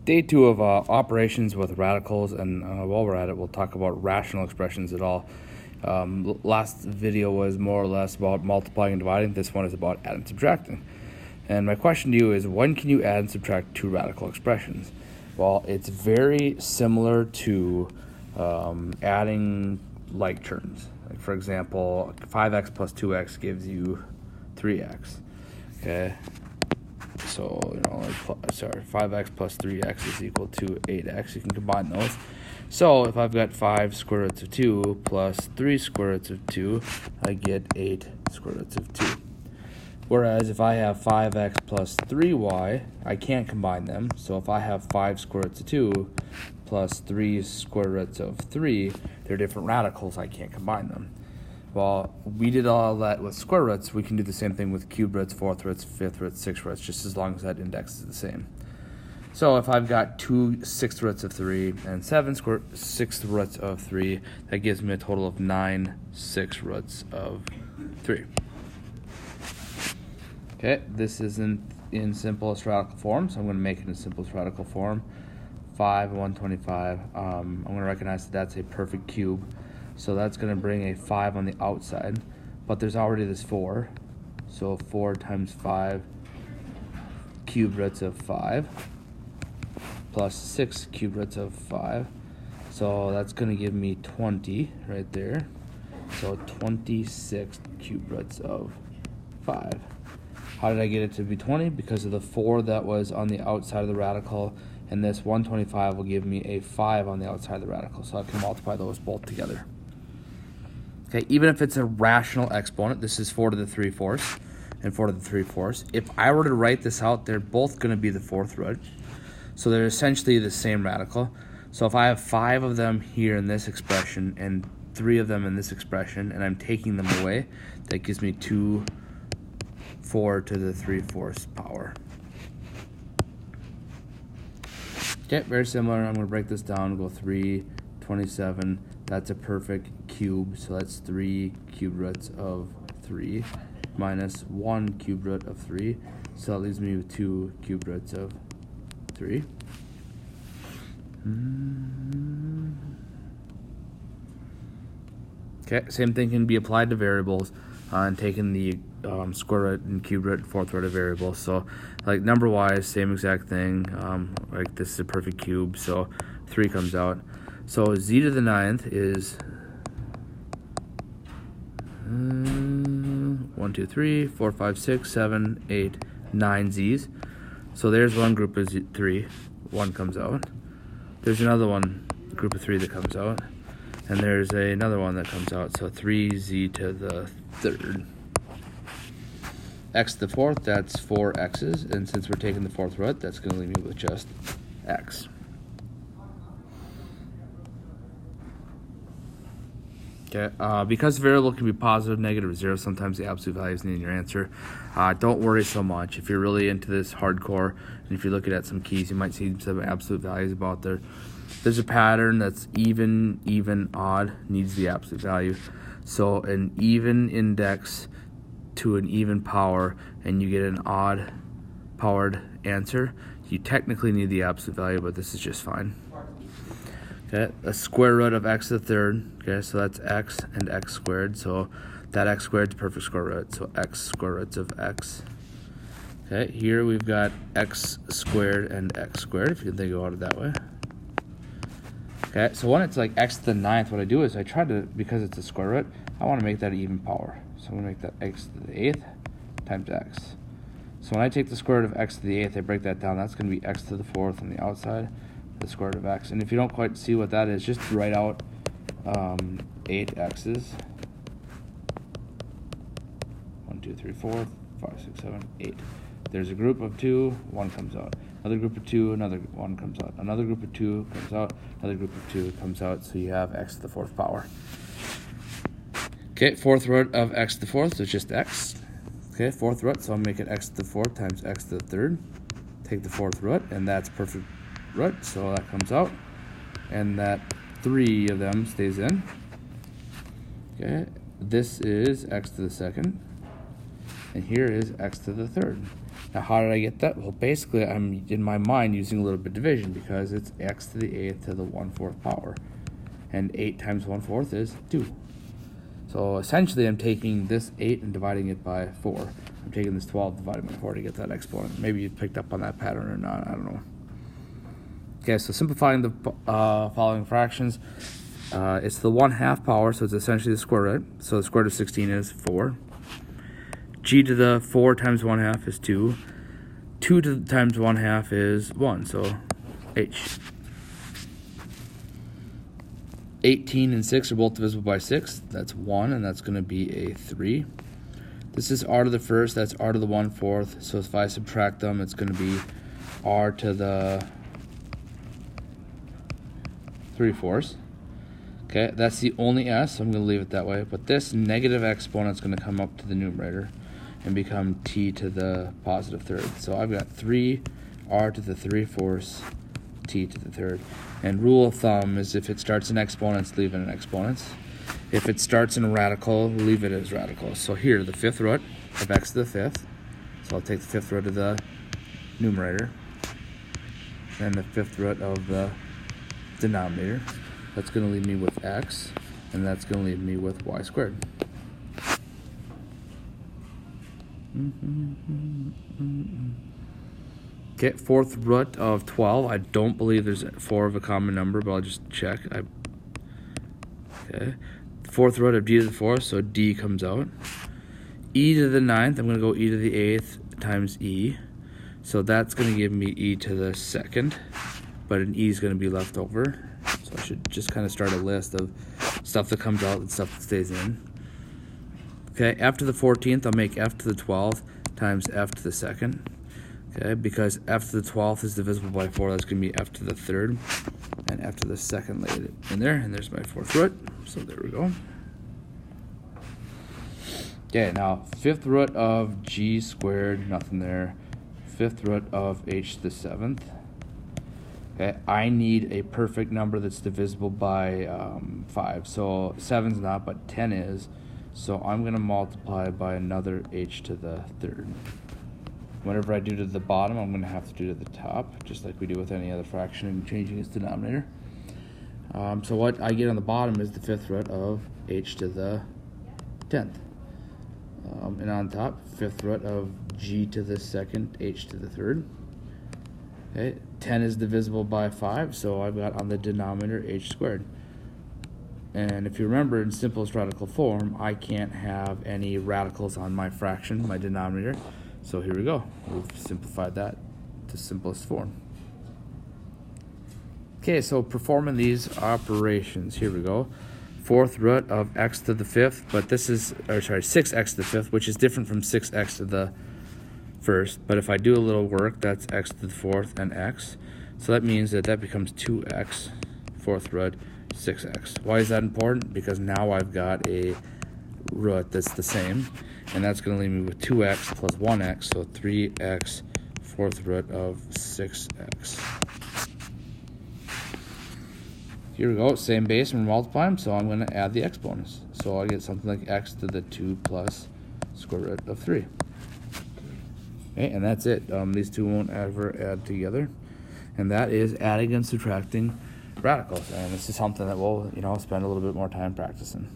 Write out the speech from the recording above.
Day 2 of operations with radicals, and while we're at it, we'll talk about rational expressions at all. Last video was more or less about multiplying and dividing. This one is about adding and subtracting. And my question to you is, when can you add and subtract two radical expressions? Well, it's very similar to adding like terms. Like for example, 5x plus 2x gives you 3x. Okay. So, 5x plus 3x is equal to 8x. You can combine those. So, if I've got 5 square roots of 2 plus 3 square roots of 2, I get 8 square roots of 2. Whereas, if I have 5x plus 3y, I can't combine them. So, if I have 5 square roots of 2 plus 3 square roots of 3, they're different radicals. I can't combine them. Well, we did all that with square roots. We can do the same thing with cube roots, fourth roots, fifth roots, sixth roots, just as long as that index is the same. So if I've got 2 sixth roots of 3 and 7 sixth roots of 3, that gives me a total of 9 sixth roots of 3. Okay, this isn't in simplest radical form, so I'm going to make it in simplest radical form. 5 and 125. I'm going to recognize that that's a perfect cube. So that's going to bring a 5 on the outside, but there's already this 4. So 4 times 5 cube roots of 5 plus 6 cube roots of 5. So that's going to give me 20 right there. So 26 cube roots of 5. How did I get it to be 20? Because of the 4 that was on the outside of the radical, and this 125 will give me a 5 on the outside of the radical. So I can multiply those both together. Okay, even if it's a rational exponent, this is 4 to the 3/4 and 4 to the 3/4. If I were to write this out, they're both going to be the fourth root. So they're essentially the same radical. So if I have 5 of them here in this expression and 3 of them in this expression, and I'm taking them away, that gives me 4 to the 3/4 power. Okay, very similar. I'm going to break this down. Go 3, 27. That's a perfect cube, so that's 3 cube roots of 3 minus 1 cube root of 3. So that leaves me with 2 cube roots of 3. Okay, same thing can be applied to variables and taking the square root and cube root and fourth root of variables. So like number wise, same exact thing. Like this is a perfect cube, so 3 comes out. So z to the 9th is 1, 2, 3, 4, 5, 6, 7, 8, 9 z's. So there's one group of 3, 1 comes out. There's another one, group of 3 that comes out. And there's another one that comes out, so 3z to the 3rd. X to the 4th, that's 4 x's, and since we're taking the fourth root, that's going to leave me with just x. Okay, because variable can be positive, negative, or 0, sometimes the absolute value is needed in your answer. Don't worry so much. If you're really into this hardcore, and if you're looking at some keys, you might see some absolute values about there. There's a pattern that's even, odd, needs the absolute value. So an even index to an even power, and you get an odd powered answer. You technically need the absolute value, but this is just fine. Okay, a square root of x to the 3rd. Okay, so that's x and x squared. So that x squared is perfect square root. So x square roots of x. Okay, here we've got x squared and x squared, if you can think about it that way. Okay, so when it's like x to the 9th, what I do is I try to, because it's a square root, I want to make that an even power. So I'm going to make that x to the 8th times x. So when I take the square root of x to the 8th, I break that down. That's going to be x to the 4th on the outside, the square root of x. And if you don't quite see what that is, just write out 8 x's. 1, 2, 3, 4, 5, 6, 7, 8. There's a group of 2, 1 comes out. Another group of 2, another 1 comes out. Another group of 2 comes out. Another group of 2 comes out. So you have x to the 4th power. Okay, fourth root of x to the 4th is just x. Okay, fourth root, so I'll make it x to the 4th times x to the 3rd. Take the fourth root, and that's perfect root, so that comes out. And that 3 of them stays in. Okay, this is x to the 2nd. And here is x to the 3rd. Now, how did I get that? Well, basically, I'm in my mind using a little bit of division because it's x to the 8th to the 1/4 power. And 8 times 1/4 is 2. So essentially, I'm taking this 8 and dividing it by 4. I'm taking this 12 divided by 4 to get that exponent. Maybe you picked up on that pattern or not, I don't know. Okay, so simplifying the following fractions, it's the 1/2 power, so it's essentially the square root. So the square root of 16 is 4. G to the 4 times 1/2 is 2. 2 times 1/2 is 1, so H. 18 and 6 are both divisible by 6. That's 1, and that's going to be a 3. This is r to the first, that's r to the 1/4. So if I subtract them, it's going to be r to the 3/4. Okay, that's the only s, so I'm going to leave it that way. But this negative exponent is going to come up to the numerator and become t to the positive third. So I've got 3 r to the 3/4 t to the third. And rule of thumb is if it starts in exponents, leave it in exponents. If it starts in a radical, leave it as radical. So here, the 5th root of x to the 5th. So I'll take the 5th root of the numerator and the 5th root of the denominator. That's going to leave me with x, and that's going to leave me with y squared. Okay, 4th root of 12. I don't believe there's 4 of a common number, but I'll just check. Okay, 4th root of d to the 4th, so d comes out. E to the 9th, I'm going to go e to the 8th times e. So that's going to give me e to the 2nd, but an e is going to be left over. So I should just kind of start a list of stuff that comes out and stuff that stays in. Okay, f to the 14th, I'll make f to the 12th times f to the 2nd. Okay, because f to the 12th is divisible by 4, that's going to be f to the 3rd, and f to the 2nd laid in there, and there's my 4th root. So there we go. Okay, now 5th root of g squared, nothing there. 5th root of h to the 7th. Okay, I need a perfect number that's divisible by 5. So 7's not, but 10 is. So I'm going to multiply by another h to the 3rd. Whatever I do to the bottom, I'm going to have to do to the top, just like we do with any other fraction and changing its denominator. So what I get on the bottom is the 5th root of h to the 10th. And on top, 5th root of g to the 2nd, h to the 3rd. Okay, 10 is divisible by 5, so I've got on the denominator h squared. And if you remember, in simplest radical form, I can't have any radicals on my fraction, my denominator. So here we go. We've simplified that to simplest form. Okay, so performing these operations, here we go. 4th root of x to the 5th, but this is, 6x to the 5th, which is different from 6x to the 1st. But if I do a little work, that's x to the 4th and x. So that means that becomes 2x, 4th root, 6x. Why is that important? Because now I've got a root that's the same, and that's going to leave me with 2x plus 1x, so 3x, 4th root of 6x. Here we go, same base, and we're multiplying, so I'm going to add the exponents. So I get something like x to the 2 plus square root of 3. Okay, and that's it. These two won't ever add together. And that is adding and subtracting radicals. And this is something that we'll, spend a little bit more time practicing.